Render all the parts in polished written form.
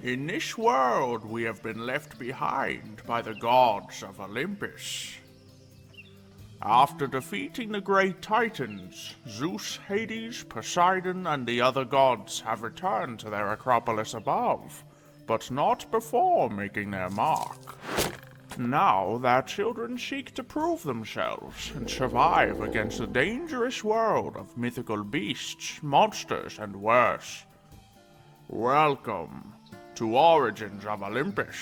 In this world, we have been left behind by the gods of Olympus. After defeating the great titans, Zeus, Hades, Poseidon, and the other gods have returned to their acropolis above, but not before making their mark. Now their children seek to prove themselves and survive against the dangerous world of mythical beasts, monsters, and worse. Welcome to Origins of Olympus.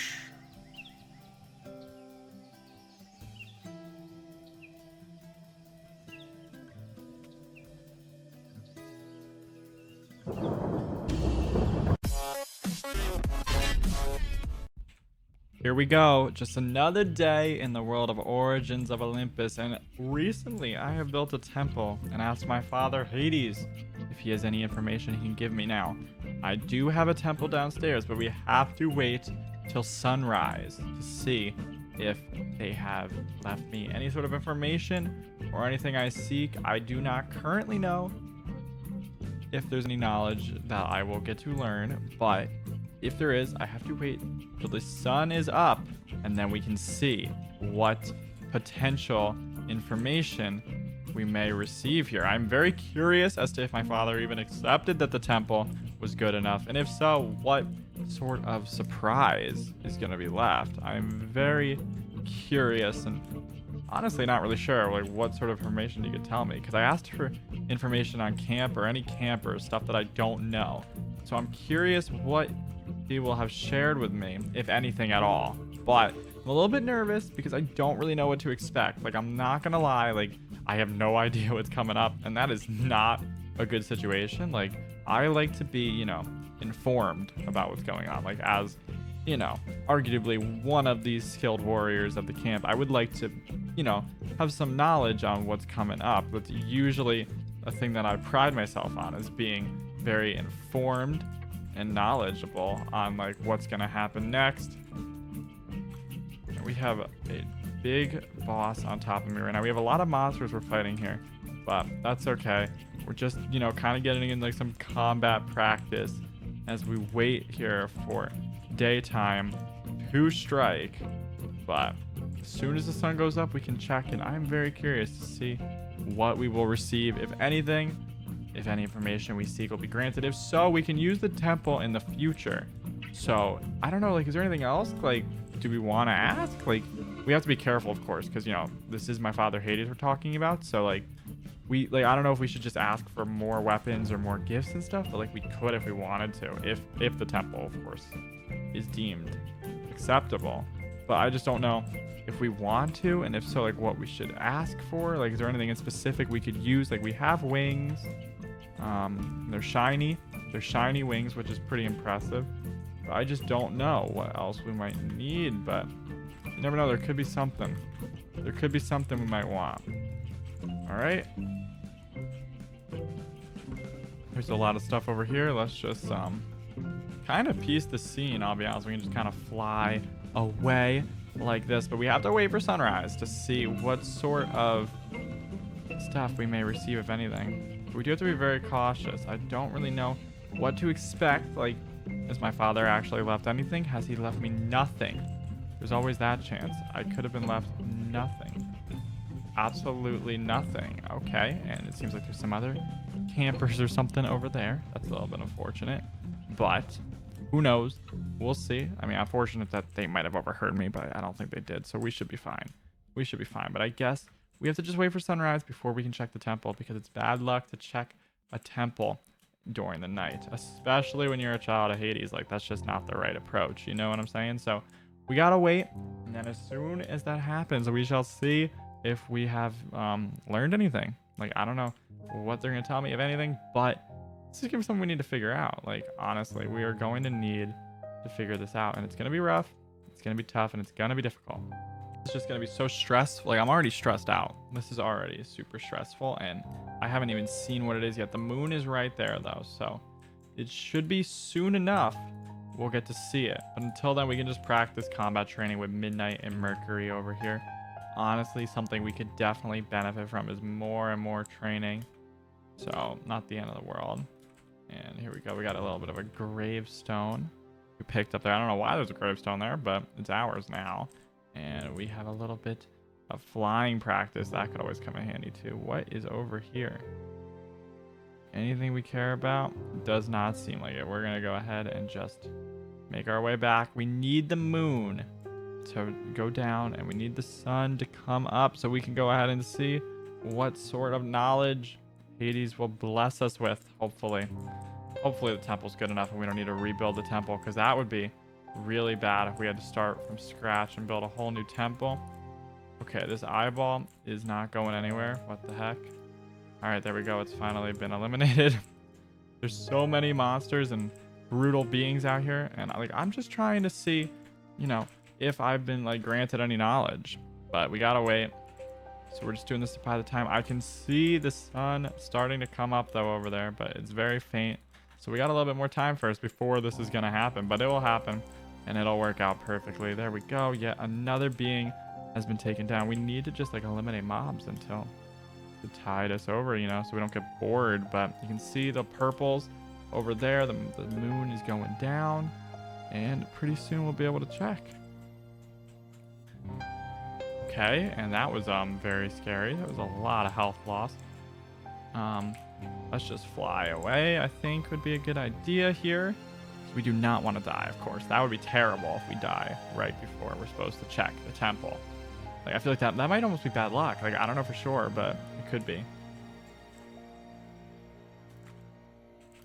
Here we go, just another day in the world of Origins of Olympus, and recently I have built a temple and asked my father Hades if he has any information he can give me now. I do have a temple downstairs, but we have to wait till sunrise to see if they have left me any sort of information or anything I seek. I do not currently know if there's any knowledge that I will get to learn, but if there is, I have to wait till the sun is up and then we can see what potential information we may receive here. I'm very curious as to if my father even accepted that the temple was good enough, and if so, what sort of surprise is going to be left. I'm very curious and honestly not really sure like what sort of information you could tell me, because I asked for information on camp or any camp or stuff that I don't know. So I'm curious what he will have shared with me, if anything at all. But I'm a little bit nervous because I don't really know what to expect. Like, I'm not gonna lie, like, I have no idea what's coming up, and that is not a good situation. Like, I like to be, you know, informed about what's going on. Like, as, you know, arguably one of these skilled warriors of the camp, I would like to, you know, have some knowledge on what's coming up. But usually a thing that I pride myself on is being very informed and knowledgeable on like what's gonna happen next. We have a big boss on top of me right now. We have a lot of monsters we're fighting here, but that's okay. We're just, you know, kind of getting in like some combat practice as we wait here for daytime to strike. But as soon as the sun goes up, we can check, and I'm very curious to see what we will receive, if anything. If any information we seek will be granted. If so, we can use the temple in the future. So, I don't know, like, is there anything else? Like, do we want to ask? Like, we have to be careful, of course, because, you know, this is my father Hades we're talking about. So, like, I don't know if we should just ask for more weapons or more gifts and stuff, but, like, we could if we wanted to. If the temple, of course, is deemed acceptable. But I just don't know if we want to, and if so, like, what we should ask for. Like, is there anything in specific we could use? Like, we have wings. They're shiny. They're shiny wings, which is pretty impressive. But I just don't know what else we might need, but you never know. There could be something. There could be something we might want. All right. There's a lot of stuff over here. Let's just kind of piece the scene. I'll be honest. We can just kind of fly away like this, but we have to wait for sunrise to see what sort of stuff we may receive, if anything. We do have to be very cautious. I don't really know what to expect. Like, has my father actually left anything? Has he left me nothing? There's always that chance. I could have been left nothing. Absolutely nothing. Okay, and it seems like there's some other campers or something over there. That's a little bit unfortunate, but who knows? We'll see. I mean, unfortunate that they might have overheard me, but I don't think they did, so we should be fine. We should be fine, but I guess we have to just wait for sunrise before we can check the temple, because it's bad luck to check a temple during the night, especially when you're a child of Hades. Like, that's just not the right approach. You know what I'm saying? So we gotta wait, and then as soon as that happens, we shall see if we have learned anything. Like, I don't know what they're gonna tell me, if anything, but this is something we need to figure out. Like, honestly, we are going to need to figure this out, and it's gonna be rough, it's gonna be tough, and it's gonna be difficult. It's just gonna be so stressful. Like, I'm already stressed out. This is already super stressful, and I haven't even seen what it is yet. The moon is right there though, so it should be soon enough we'll get to see it. But until then, we can just practice combat training with Midnight and Mercury over here. Honestly, something we could definitely benefit from is more and more training. So, not the end of the world. And here we go. We got a little bit of a gravestone. we picked up there. I don't know why there's a gravestone there, but it's ours now. And we have a little bit of flying practice. That could always come in handy too. What is over here? Anything we care about? Does not seem like it. We're going to go ahead and just make our way back. We need the moon to go down, and we need the sun to come up so we can go ahead and see what sort of knowledge Hades will bless us with, hopefully. Hopefully the temple's good enough and we don't need to rebuild the temple, because that would be really bad if we had to start from scratch and build a whole new temple. Okay, this eyeball is not going anywhere. What the heck? All right, there we go. It's finally been eliminated. There's so many monsters and brutal beings out here, and I'm just trying to see, you know, if I've been granted any knowledge, but we gotta wait. So we're just doing this to buy the time. I can see the sun starting to come up though over there, but it's very faint. So we got a little bit more time first before this is gonna happen, but it will happen and it'll work out perfectly. There we go. Yet another being has been taken down. We need to just eliminate mobs until to tide us over, you know, so we don't get bored. But you can see the purples over there. The moon is going down, and pretty soon we'll be able to check. Okay, and that was very scary. That was a lot of health loss. Let's just fly away, I think would be a good idea here. We do not want to die, of course. That would be terrible if we die right before we're supposed to check the temple. I feel like that might almost be bad luck. I don't know for sure, but it could be. All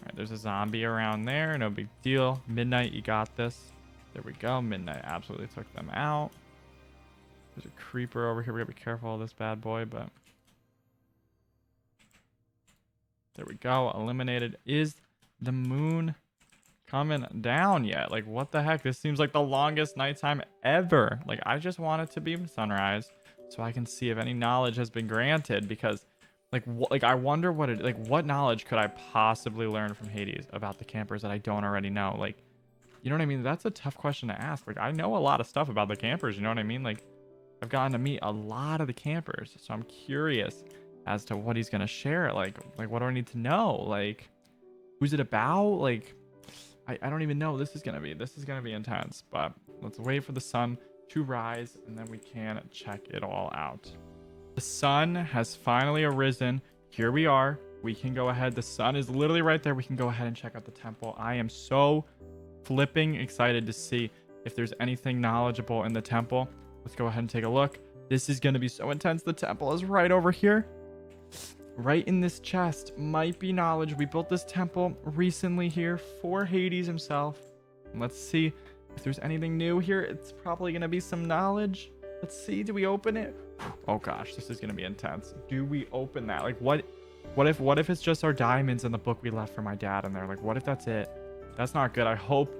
right, there's a zombie around there. No big deal. Midnight, you got this. There we go. Midnight absolutely took them out. There's a creeper over here. We gotta be careful of this bad boy, but there we go. Eliminated. Is the moon coming down yet? What the heck? This seems like the longest nighttime ever. I just want it to be sunrise so I can see if any knowledge has been granted, because I wonder what knowledge could I possibly learn from Hades about the campers that I don't already know? You know what I mean? That's a tough question to ask. I know a lot of stuff about the campers, you know what I mean? I've gotten to meet a lot of the campers, so I'm curious as to what he's gonna share. What do I need to know? Who's it about? I don't even know. This is gonna be intense. But let's wait for the sun to rise, and then we can check it all out. The sun has finally arisen. Here we are. We can go ahead. The sun is literally right there. We can go ahead and check out the temple. I am so flipping excited to see if there's anything knowledgeable in the temple. Let's go ahead and take a look. This is going to be so intense. The temple is right over here. Right in this chest might be knowledge. We built this temple recently here for Hades himself. And let's see if there's anything new here. It's probably going to be some knowledge. Let's see. Do we open it? Oh gosh, this is going to be intense. Do we open that? What if it's just our diamonds in the book we left for my dad in there? What if that's it? That's not good. I hope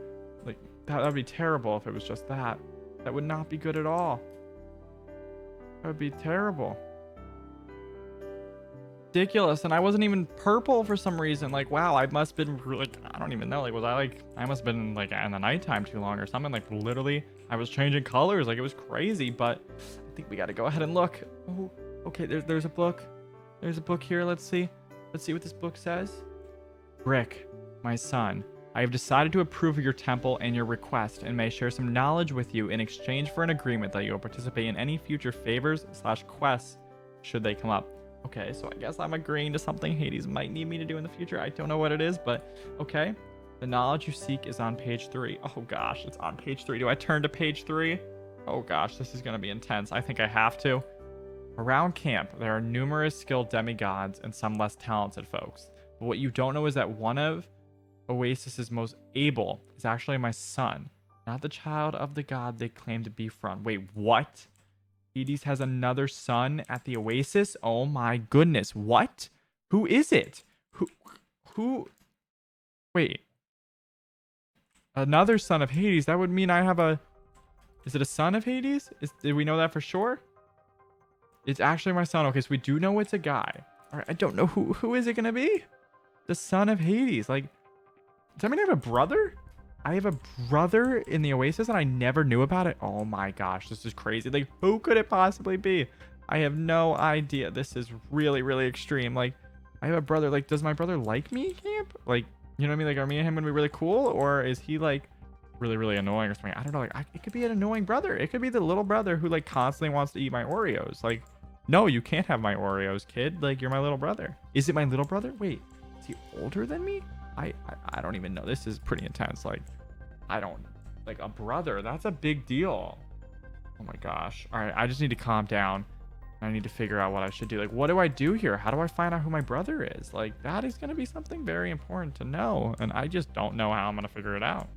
that would be terrible if it was just that. That would not be good at all. That would be terrible. Ridiculous. And I wasn't even purple for some reason. Wow, I must have been I don't even know. Was I must have been in the nighttime too long or something. Literally I was changing colors. It was crazy. But I think we got to go ahead and look. Oh, okay. There's a book. There's a book here. Let's see what this book says. Brick, my son, I have decided to approve of your temple and your request, and may share some knowledge with you in exchange for an agreement that you will participate in any future favors/quests should they come up. Okay, so I guess I'm agreeing to something Hades might need me to do in the future. I don't know what it is, but okay. The knowledge you seek is on page 3. Oh gosh, it's on page 3. Do I turn to page 3? Oh gosh, this is going to be intense. I think I have to. Around camp, there are numerous skilled demigods and some less talented folks. But what you don't know is that one of Oasis's most able is actually my son, not the child of the god they claim to be from. Wait, what? Hades has another son at the Oasis? Oh my goodness. What? Who is it? Who? Wait. Another son of Hades? That would mean I have a... Is it a son of Hades? Did we know that for sure? It's actually my son. Okay, so we do know it's a guy. All right, I don't know who is it going to be? The son of Hades. Does that mean I have a brother? I have a brother in the Oasis and I never knew about it. Oh my gosh, this is crazy. Who could it possibly be? I have no idea. This is really, really extreme. I have a brother. Does my brother like me, camp? You know what I mean? Are me and him gonna be really cool? Or is he really, really annoying or something. I don't know. Like, it could be an annoying brother. It could be the little brother who like constantly wants to eat my Oreos. Like, no, you can't have my Oreos, kid. Like, you're my little brother. Is it my little brother? Wait, is he older than me? I don't even know. This is pretty intense. Like, I don't like a brother. That's a big deal. Oh my gosh. All right, I just need to calm down. I need to figure out what I should do. Like, what do I do here? How do I find out who my brother is? Like, that is going to be something very important to know. And I just don't know how I'm going to figure it out.